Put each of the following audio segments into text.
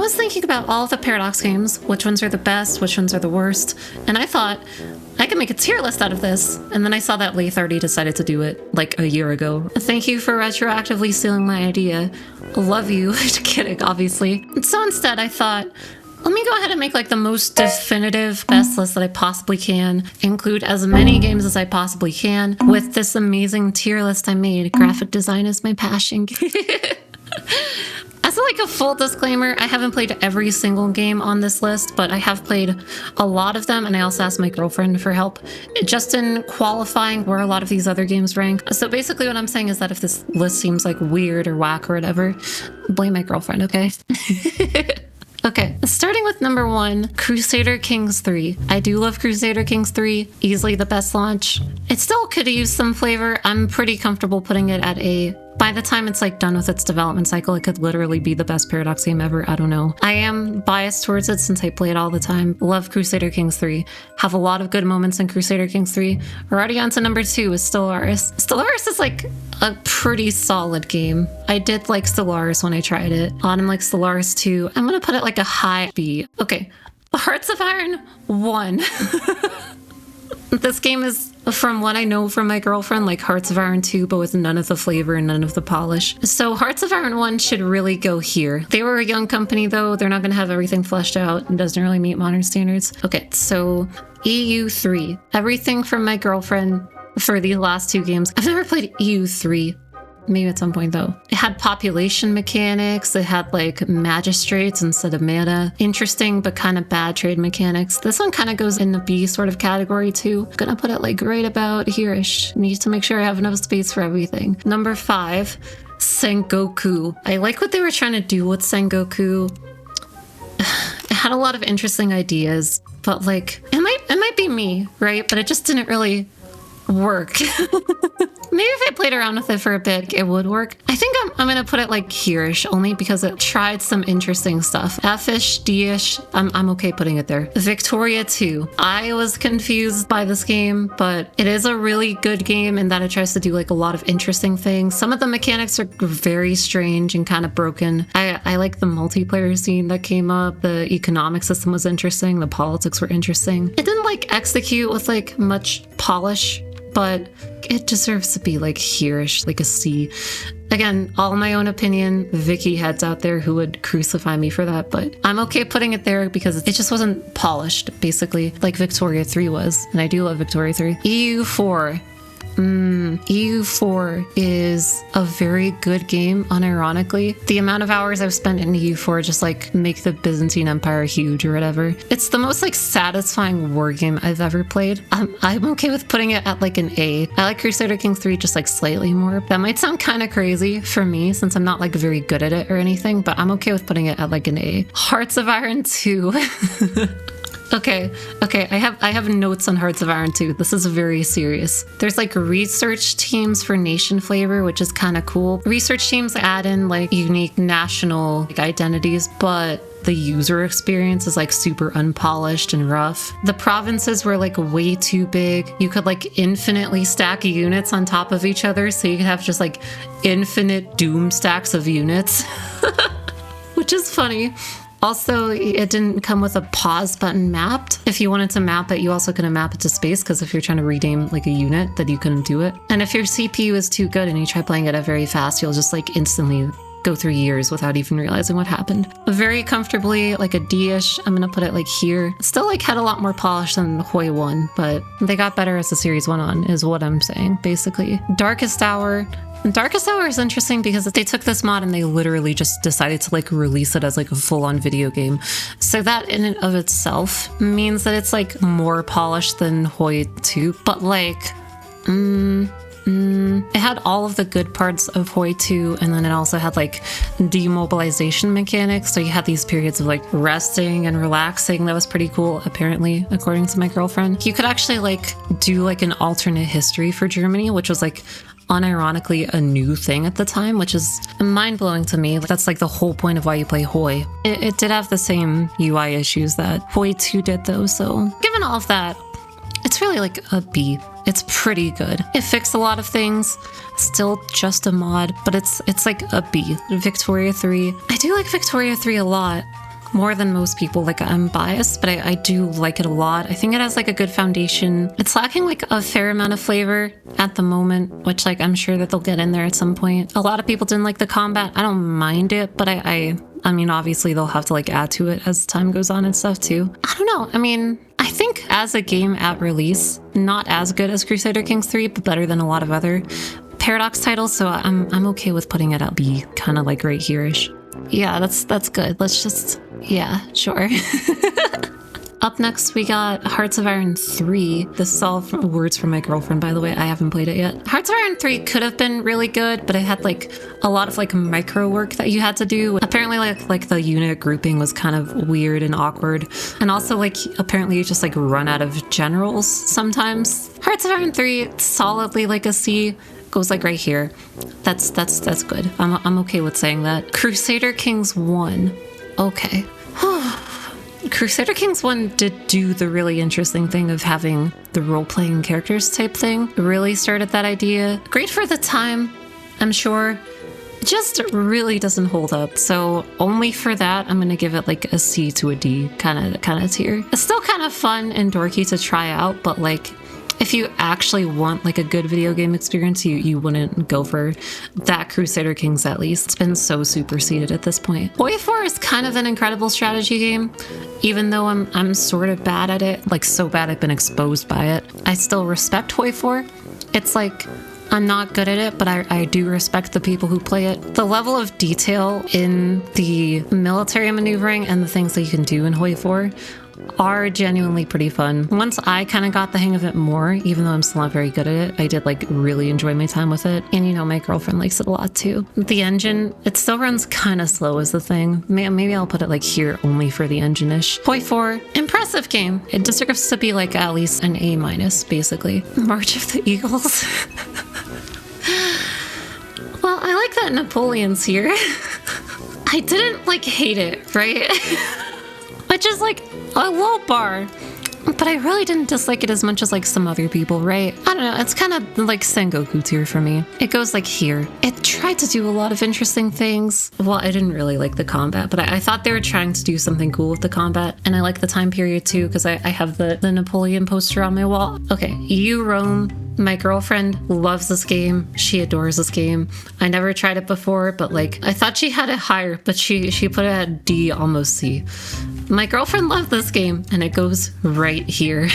was thinking about all of the Paradox games, which ones are the best, which ones are the worst, and I thought I could make a tier list out of this. And then I saw that Laith already decided to do it like a year ago. Thank you for retroactively stealing my idea. Love you. Just kidding, obviously. So instead I thought, let me go ahead and make like the most definitive best list that I possibly can, include as many games as I possibly can with this amazing tier list I made. Graphic design is my passion. As like a full disclaimer, I haven't played every single game on this list, but I have played a lot of them, and I also asked my girlfriend for help just in qualifying where a lot of these other games rank. So basically what I'm saying is that if this list seems like weird or whack or whatever, blame my girlfriend, okay? Okay, starting with number 1, Crusader Kings 3. I do love Crusader Kings 3, easily the best launch. It still could use some flavor. I'm pretty comfortable putting it at A. By the time it's like done with its development cycle, it could literally be the best Paradox game ever. I don't know. I am biased towards it since I play it all the time. Love Crusader Kings 3. Have a lot of good moments in Crusader Kings 3. We're already on to number 2 is Stellaris. Stellaris is like a pretty solid game. I did like Stellaris when I tried it. Autumn likes Stellaris 2. I'm gonna put it like a high B. Okay, Hearts of Iron 1. This game is, from what I know from my girlfriend, like Hearts of Iron 2, but with none of the flavor and none of the polish. So Hearts of Iron 1 should really go here. They were a young company though. They're not going to have everything fleshed out and doesn't really meet modern standards. Okay, so EU3. Everything from my girlfriend for these last 2 games. I've never played EU3. Maybe at some point though. It had population mechanics, it had like magistrates instead of mana. Interesting but kind of bad trade mechanics. This one kind of goes in the B sort of category too. I'm gonna put it like right about here-ish. Need to make sure I have enough space for everything. Number 5, Sengoku. I like what they were trying to do with Sengoku. It had a lot of interesting ideas, but like, it might be me, right? But it just didn't really work. Maybe if I played around with it for a bit, it would work. I think I'm gonna put it like here-ish, only because it tried some interesting stuff. F-ish, D-ish, I'm okay putting it there. Victoria 2. I was confused by this game, but it is a really good game in that it tries to do like a lot of interesting things. Some of the mechanics are very strange and kind of broken. I like the multiplayer scene that came up. The economic system was interesting. The politics were interesting. It didn't like execute with like much polish, but it deserves to be like here-ish, like a C. Again, all my own opinion. Vicky heads out there who would crucify me for that, but I'm okay putting it there because it just wasn't polished, basically, like Victoria 3 was. And I do love Victoria 3. EU4. EU4 is a very good game, unironically. The amount of hours I've spent in EU4 just like make the Byzantine Empire huge or whatever. It's the most like satisfying war game I've ever played. I'm okay with putting it at like an A. I like Crusader Kings 3 just like slightly more. That might sound kind of crazy for me since I'm not like very good at it or anything, but I'm okay with putting it at like an A. Hearts of Iron 2. Okay, I have notes on Hearts of Iron 2. This is very serious. There's like research teams for nation flavor, which is kind of cool. Research teams add in like unique national like, identities, but the user experience is like super unpolished and rough. The provinces were like way too big. You could like infinitely stack units on top of each other, so you could have just like infinite doom stacks of units, which is funny. Also, it didn't come with a pause button mapped. If you wanted to map it, you also couldn't map it to space, because if you're trying to rename like a unit, then you couldn't do it. And if your CPU is too good and you try playing it at very fast, you'll just like instantly go through years without even realizing what happened. Very comfortably, like a D-ish. I'm gonna put it like here. Still like had a lot more polish than Hoi 1, but they got better as the series went on, is what I'm saying, basically. Darkest Hour. Darkest Hour is interesting because they took this mod and they literally just decided to like release it as like a full-on video game. So that in and of itself means that it's like more polished than Hoi 2, but like, it had all of the good parts of Hoi 2, and then it also had like demobilization mechanics. So you had these periods of like resting and relaxing. That was pretty cool, apparently, according to my girlfriend. You could actually like do like an alternate history for Germany, which was like unironically a new thing at the time, which is mind-blowing to me. That's like the whole point of why you play Hoi. It did have the same UI issues that Hoi 2 did though, so given all of that, it's really like a B. It's pretty good. It fixed a lot of things. Still just a mod, but it's like a B. Victoria 3. I do like Victoria 3 a lot. more than most people. Like, I'm biased, but I do like it a lot. I think it has like a good foundation. It's lacking like a fair amount of flavor at the moment, which like I'm sure that they'll get in there at some point. A lot of people didn't like the combat. I don't mind it, but I mean, obviously they'll have to like add to it as time goes on and stuff too. I don't know. I mean, I think as a game at release, not as good as Crusader Kings 3, but better than a lot of other Paradox titles. So I'm okay with putting it at B, kind of like right here-ish. Yeah, that's good. Let's just, yeah, sure. Up next, we got Hearts of Iron 3. This is all words from my girlfriend, by the way. I haven't played it yet. Hearts of Iron 3 could have been really good, but it had like a lot of like micro work that you had to do. Apparently like the unit grouping was kind of weird and awkward. And also like apparently you just like run out of generals sometimes. Hearts of Iron 3, solidly like a C. Goes like right here. That's good. I'm okay with saying that. Crusader Kings 1. Okay. Crusader Kings 1 did do the really interesting thing of having the role-playing characters type thing. Really started that idea. Great for the time, I'm sure. Just really doesn't hold up. So only for that, I'm gonna give it like a C to a D kind of tier. It's still kind of fun and dorky to try out, but like if you actually want like a good video game experience, you wouldn't go for that Crusader Kings at least. It's been so superseded at this point. Hoi 4 is kind of an incredible strategy game. Even though I'm sort of bad at it, like so bad I've been exposed by it, I still respect Hoi 4. It's like, I'm not good at it, but I do respect the people who play it. The level of detail in the military maneuvering and the things that you can do in Hoi 4 are genuinely pretty fun. Once I kind of got the hang of it more, even though I'm still not very good at it, I did like really enjoy my time with it. And you know, my girlfriend likes it a lot too. The engine, it still runs kind of slow is the thing. Maybe I'll put it like here only for the engine-ish. Hoi 4, impressive game. It deserves to be like at least an A-, basically. March of the Eagles. Well, I like that Napoleon's here. I didn't like hate it, right? Which is like a low bar, but I really didn't dislike it as much as like some other people, right? I don't know, it's kind of like Sengoku tier for me. It goes like here. It tried to do a lot of interesting things. Well, I didn't really like the combat, but I thought they were trying to do something cool with the combat. And I like the time period too, because I have the Napoleon poster on my wall. Okay, you Rome. My girlfriend loves this game. She adores this game. I never tried it before, but like I thought she had it higher, but she put it at D, almost C. My girlfriend loved this game, and it goes right here.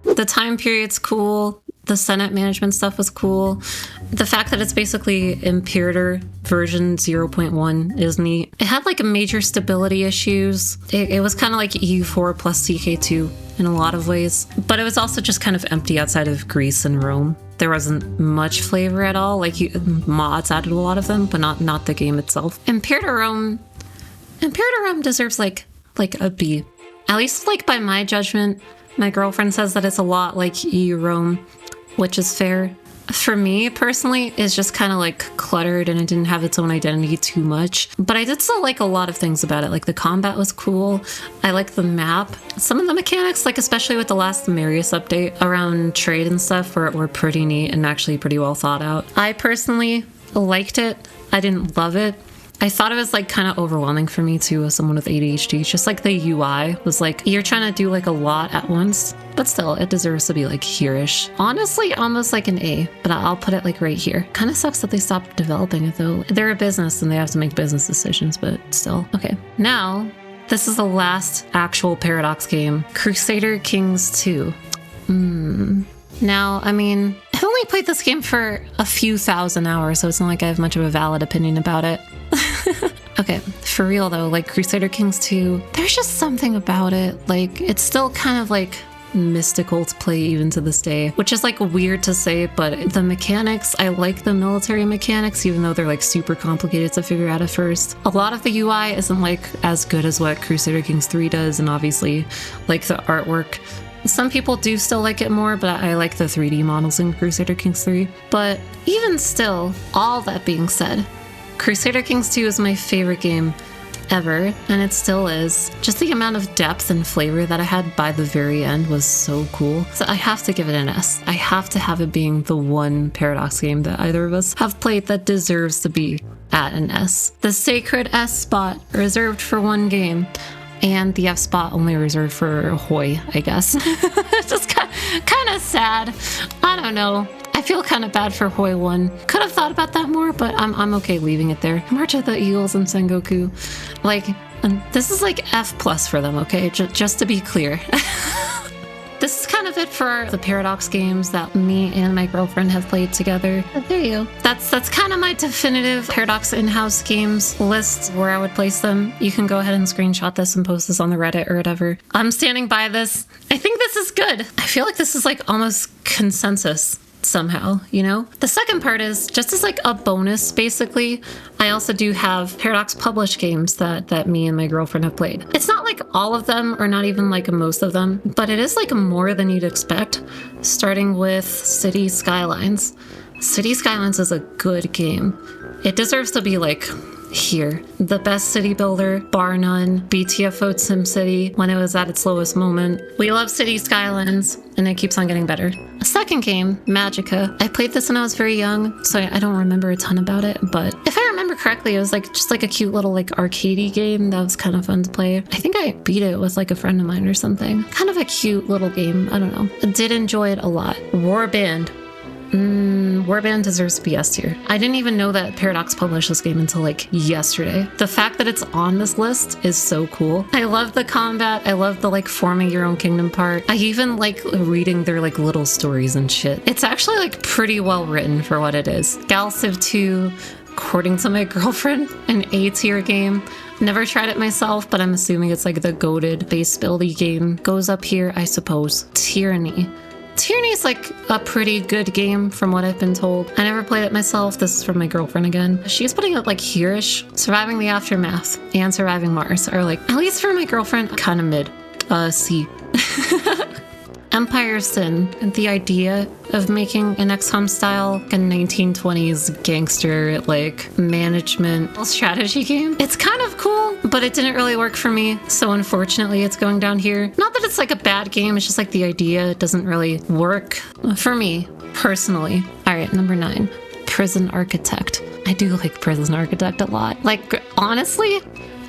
The time period's cool. The Senate management stuff was cool. The fact that it's basically Imperator version 0.1 is neat. It had like major stability issues. It was kind of like EU4 plus CK2 in a lot of ways, but it was also just kind of empty outside of Greece and Rome. There wasn't much flavor at all. Like mods added a lot of them, but not the game itself. Imperator Rome deserves like a B, at least like by my judgment. My girlfriend says that it's a lot like EU Rome, which is fair. For me personally, it's just kind of like cluttered and it didn't have its own identity too much. But I did still like a lot of things about it. Like the combat was cool. I like the map. Some of the mechanics, like especially with the last Marius update around trade and stuff, were pretty neat and actually pretty well thought out. I personally liked it. I didn't love it. I thought it was like kind of overwhelming for me too as someone with ADHD. It's just like the UI was like, you're trying to do like a lot at once, but still it deserves to be like here-ish. Honestly, almost like an A, but I'll put it like right here. Kind of sucks that they stopped developing it though. They're a business and they have to make business decisions, but still. Okay, now this is the last actual Paradox game, Crusader Kings 2. Now, I mean, I've only played this game for a few thousand hours, so it's not like I have much of a valid opinion about it. Okay, for real though, like Crusader Kings 2, there's just something about it. Like, it's still kind of like mystical to play even to this day, which is like weird to say, but the mechanics, I like the military mechanics, even though they're like super complicated to figure out at first. A lot of the UI isn't like as good as what Crusader Kings 3 does, and obviously like the artwork. Some people do still like it more, but I like the 3D models in Crusader Kings 3. But even still, all that being said, Crusader Kings 2 is my favorite game ever, and it still is. Just the amount of depth and flavor that I had by the very end was so cool. So I have to give it an S. I have to have it being the one Paradox game that either of us have played that deserves to be at an S. The sacred S spot reserved for one game, and the F spot only reserved for Hoy, I guess. Just kind of sad. I don't know. I feel kind of bad for Hoy 1. Could have thought about that more, but I'm okay leaving it there. March of the Eagles and Sengoku. Like, this is like F plus for them, okay? Just to be clear. This is kind of it for the Paradox games that me and my girlfriend have played together. There you go. That's kind of my definitive Paradox in-house games list where I would place them. You can go ahead and screenshot this and post this on the Reddit or whatever. I'm standing by this. I think this is good. I feel like this is like almost consensus somehow, you know? The second part is just as like a bonus, basically. I also do have Paradox published games that me and my girlfriend have played. It's not like all of them or not even like most of them, but it is like more than you'd expect, starting with City Skylines. City Skylines is a good game. It deserves to be like here. The best city builder, bar none. BTFO'd SimCity when it was at its lowest moment. We love City Skylines, and it keeps on getting better. A second game, Magica. I played this when I was very young, so I don't remember a ton about it, but if I remember correctly, it was like just like a cute little like arcadey game that was kind of fun to play. I think I beat it with like a friend of mine or something. Kind of a cute little game. I don't know. I did enjoy it a lot. Warband. Warband deserves to be S tier. I didn't even know that Paradox published this game until like yesterday. The fact that it's on this list is so cool. I love the combat. I love the like forming your own kingdom part. I even like reading their like little stories and shit. It's actually like pretty well written for what it is. Gal Civ 2, according to my girlfriend, an A tier game. Never tried it myself, but I'm assuming it's like the goated base buildy game. Goes up here, I suppose. Tyranny. Tyranny is like a pretty good game from what I've been told. I never played it myself. This is from my girlfriend again. She's putting it like here-ish. Surviving the Aftermath and Surviving Mars are like, at least for my girlfriend, kind of mid. C. Empire Sin. The idea of making an XCOM style a 1920s gangster like management strategy game. It's kind of cool, but it didn't really work for me. So unfortunately it's going down here. Not that it's like a bad game, it's just like the idea doesn't really work for me personally. All right, number 9, Prison Architect. I do like Prison Architect a lot. Like honestly,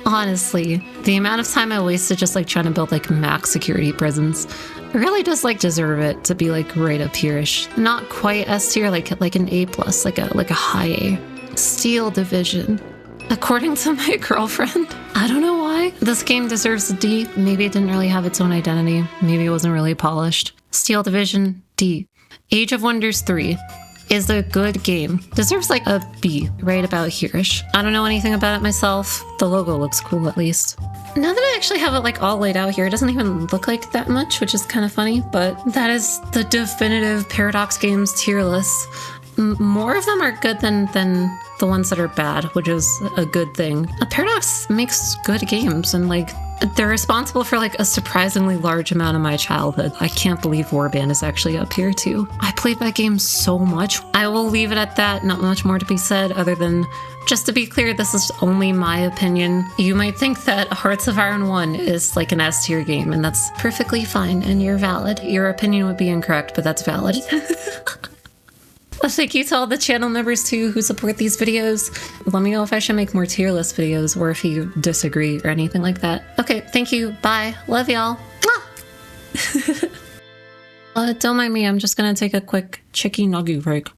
the amount of time I wasted just like trying to build like max security prisons really does like deserve it to be like right up here-ish. Not quite S tier, like an A plus, like a high A. Steel Division. According to my girlfriend, I don't know why, this game deserves a D. Maybe it didn't really have its own identity. Maybe it wasn't really polished. Steel Division, D. Age of Wonders 3 is a good game. Deserves like a B, right about here-ish. I don't know anything about it myself. The logo looks cool at least. Now that I actually have it like all laid out here, it doesn't even look like that much, which is kind of funny, but that is the definitive Paradox games tier list. More of them are good than the ones that are bad, which is a good thing. Paradox makes good games, and like they're responsible for like a surprisingly large amount of my childhood. I can't believe Warband is actually up here too. I played that game so much. I will leave it at that. Not much more to be said other than, just to be clear, this is only my opinion. You might think that Hearts of Iron 1 is like an S tier game, and that's perfectly fine, and you're valid. Your opinion would be incorrect, but that's valid. Thank you to all the channel members too who support these videos. Let me know if I should make more tier list videos or if you disagree or anything like that. Okay, thank you. Bye. Love y'all. Don't mind me. I'm just gonna take a quick chicky nugget break.